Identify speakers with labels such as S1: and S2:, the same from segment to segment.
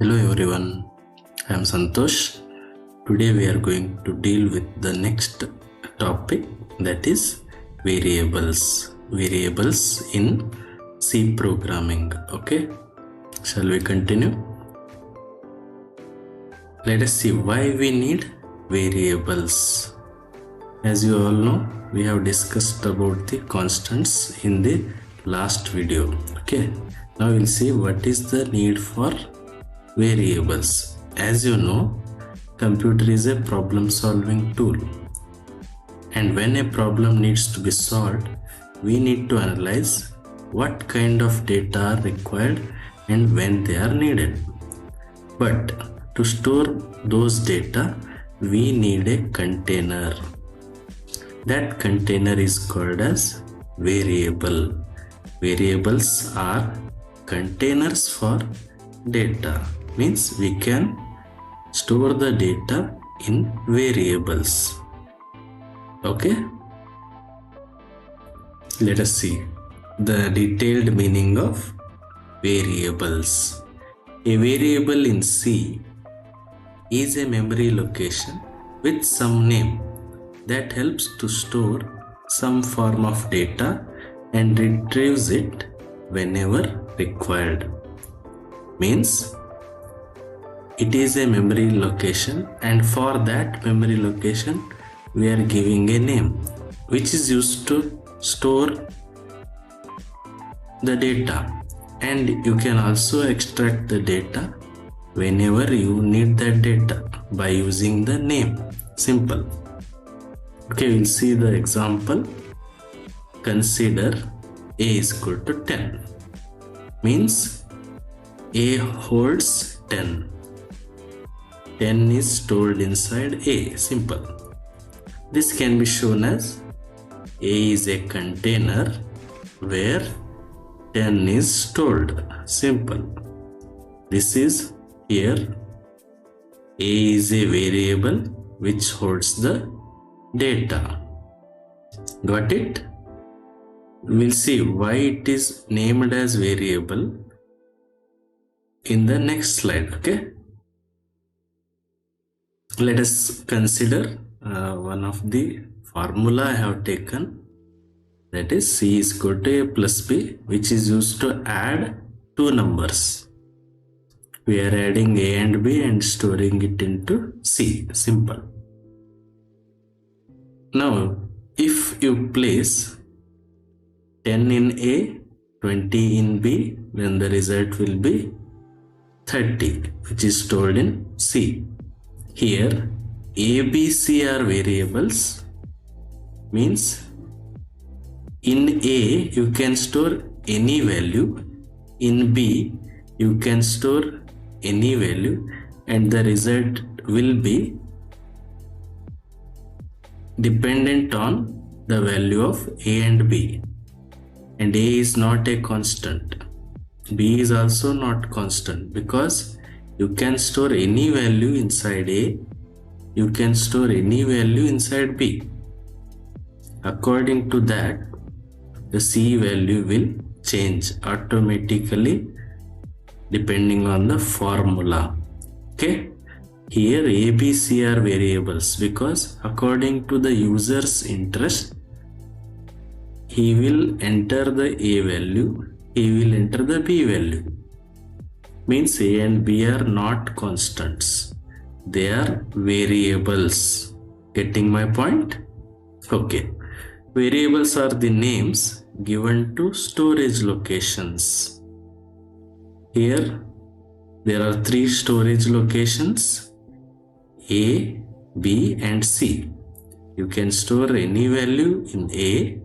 S1: Hello everyone, I am Santosh. Today we are going to deal with the next topic, that is variables. Variables in C programming. Okay, shall we continue? Let us see why we need variables. As you all know, we have discussed about the constants in the last video. Okay, now we'll see what is the need for variables. As you know, computer is a problem solving tool, and when a problem needs to be solved, we need to analyze what kind of data are required and when they are needed. But to store those data, we need a container. That container is called as variable. Variables are containers for data. Means we can store the data in variables. Okay, let us see the detailed meaning of variables. A variable in C is a memory location with some name that helps to store some form of data and retrieves it whenever required. Means it is a memory location, and for that memory location we are giving a name which is used to store the data, and you can also extract the data whenever you need that data by using the name. Simple. Okay, we'll see the example. Consider A is equal to 10. Means A holds 10. 10 is stored inside A. Simple. This can be shown as A is a container where 10 is stored. Simple. This is here. A is a variable which holds the data. Got it? We'll see why it is named as variable in the next slide. Okay, let us consider one of the formula I have taken, that is C is equal to A plus B, which is used to add two numbers. We are adding A and B and storing it into C. Simple. Now if you place 10 in A, 20 in B, then the result will be 30, which is stored in C. Here A, B, C are variables. Means in A you can store any value, in B you can store any value, and the result will be dependent on the value of A and B. And A is not a constant. B is also not constant, because you can store any value inside A, you can store any value inside B. According to that, the C value will change automatically depending on the formula. Okay, here A, B, C are variables because according to the user's interest, he will enter the A value, he will enter the B value. Means A and B are not constants, they are variables. Getting my point? Okay. Variables are the names given to storage locations. Here there are three storage locations, A, B and C. You can store any value in A,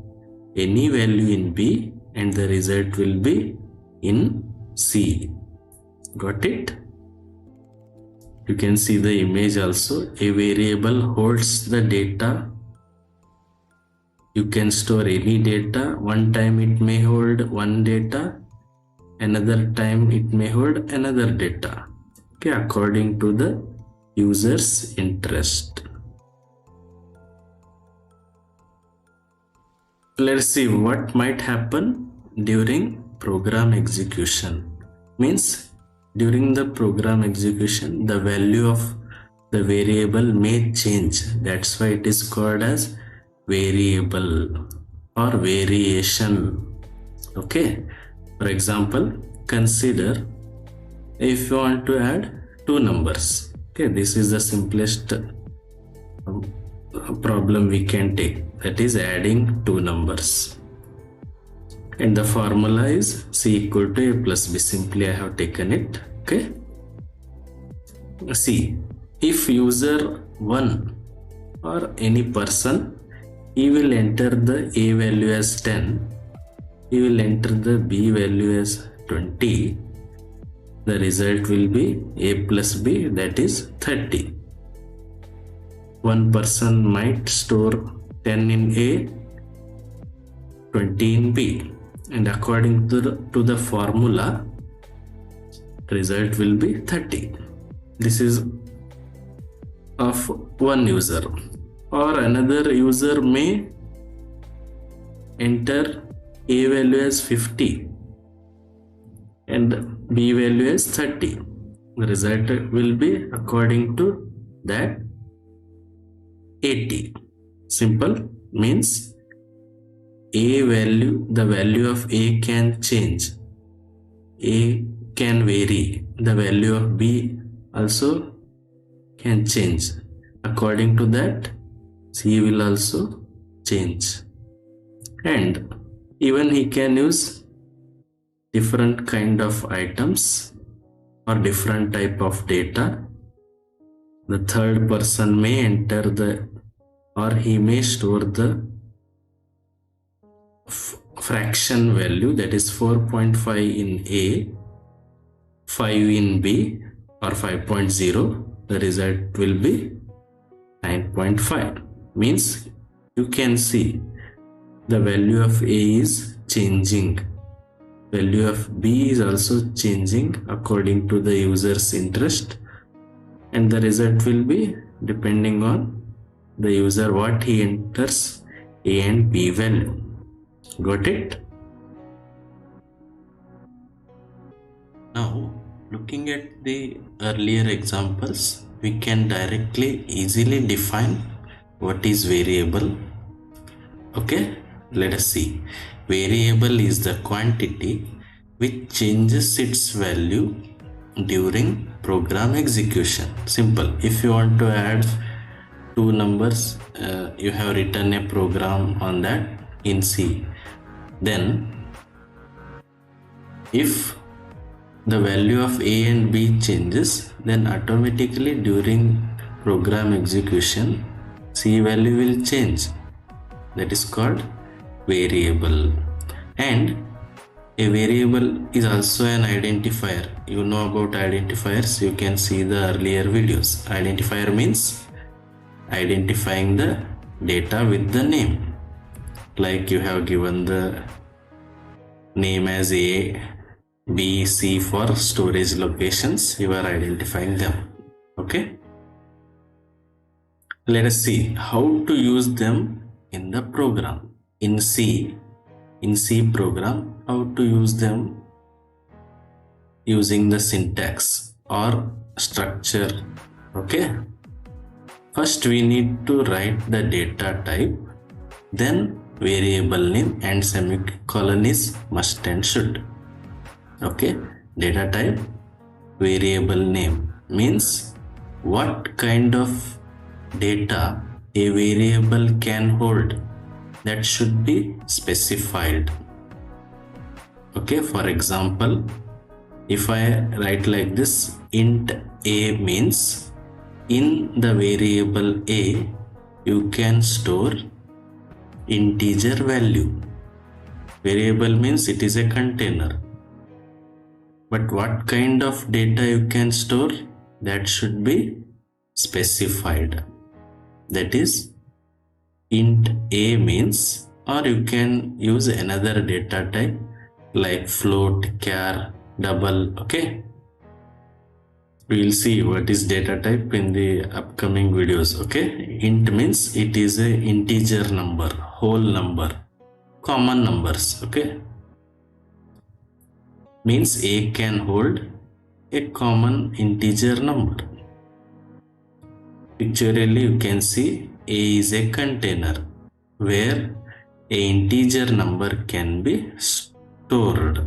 S1: any value in B, and the result will be in C. Got it? You can see the image also. A variable holds the data. You can store any data. One time it may hold one data, another time it may hold another data. Okay, according to the user's interest. Let's see what might happen during program execution. Means during the program execution the value of the variable may change. That's why it is called as variable or variation. Okay, for example, consider if you want to add two numbers. Okay, this is the simplest problem we can take, that is adding two numbers, and the formula is c equal to a plus b. Simply I have taken it. Okay, see, if user 1 or any person, he will enter the a value as 10, he will enter the b value as 20, the result will be a plus b, that is 30. One person might store 10 in a, 20 in b, and according to the formula, result will be 30. This is of one user. Or another user may enter a value as 50 and b value as 30. The result will be according to that 80. Simple, means a value, the value of a can change, a can vary, the value of b also can change. According to that, c will also change, and even he can use different kind of items or different type of data. The third person may enter the, or he may store the fraction value, that is 4.5 in a, 5 in b, or 5.0. The result will be 9.5. Means you can see the value of a is changing, value of b is also changing according to the user's interest, and the result will be depending on the user what he enters a and b value. Got it? Now, looking at the earlier examples, we can directly easily define what is variable. Okay, let us see. Variable is the quantity which changes its value during program execution. Simple. If you want to add two numbers, you have written a program on that in C. Then if the value of a and b changes, then automatically during program execution c value will change. That is called variable. And a variable is also an identifier. You know about identifiers, you can see the earlier videos. Identifier means identifying the data with the name. Like you have given the name as A, B, C for storage locations, you are identifying them. Okay, let us see how to use them in the program. In C program, how to use them using the syntax or structure. Okay, first we need to write the data type, then variable name, and semicolon is must and should. Okay, data type, variable name means what kind of data a variable can hold, that should be specified. Okay, for example, if I write like this, int a means in the variable a you can store integer value. Variable means it is a container, but what kind of data you can store, that should be specified. That is, int a means, or you can use another data type like float, char, double. Okay, we will see what is data type in the upcoming videos. Okay, int means it is a integer number, whole number, common numbers. Okay, means a can hold a common integer number. Pictorially you can see A is a container where a integer number can be stored,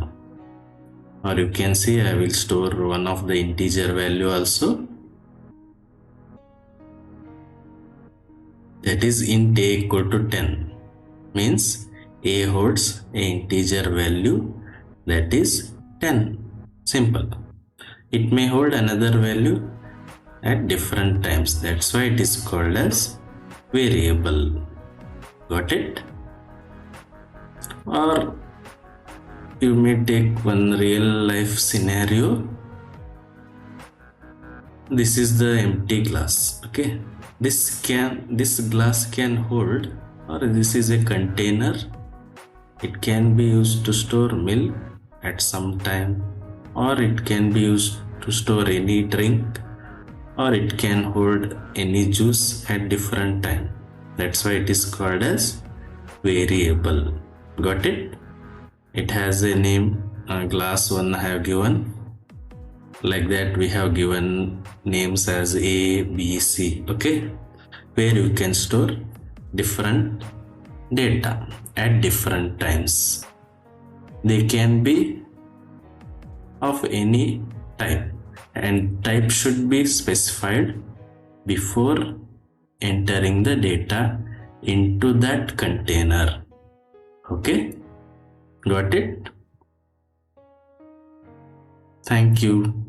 S1: or you can see I will store one of the integer value also, that is int a equal to 10, means A holds a integer value that is 10. Simple. It may hold another value at different times, that's why it is called as variable. Got it? Or you may take one real life scenario. This is the empty glass. Okay, this glass can hold, or this is a container, it can be used to store milk at some time, or it can be used to store any drink, or it can hold any juice at different time. That's why it is called as variable. Got it? It has a name. Glass one I have given. Like that we have given names as A, B, C. Okay, where you can store different data at different times. They can be of any type, and type should be specified before entering the data into that container. Okay, got it? Thank you.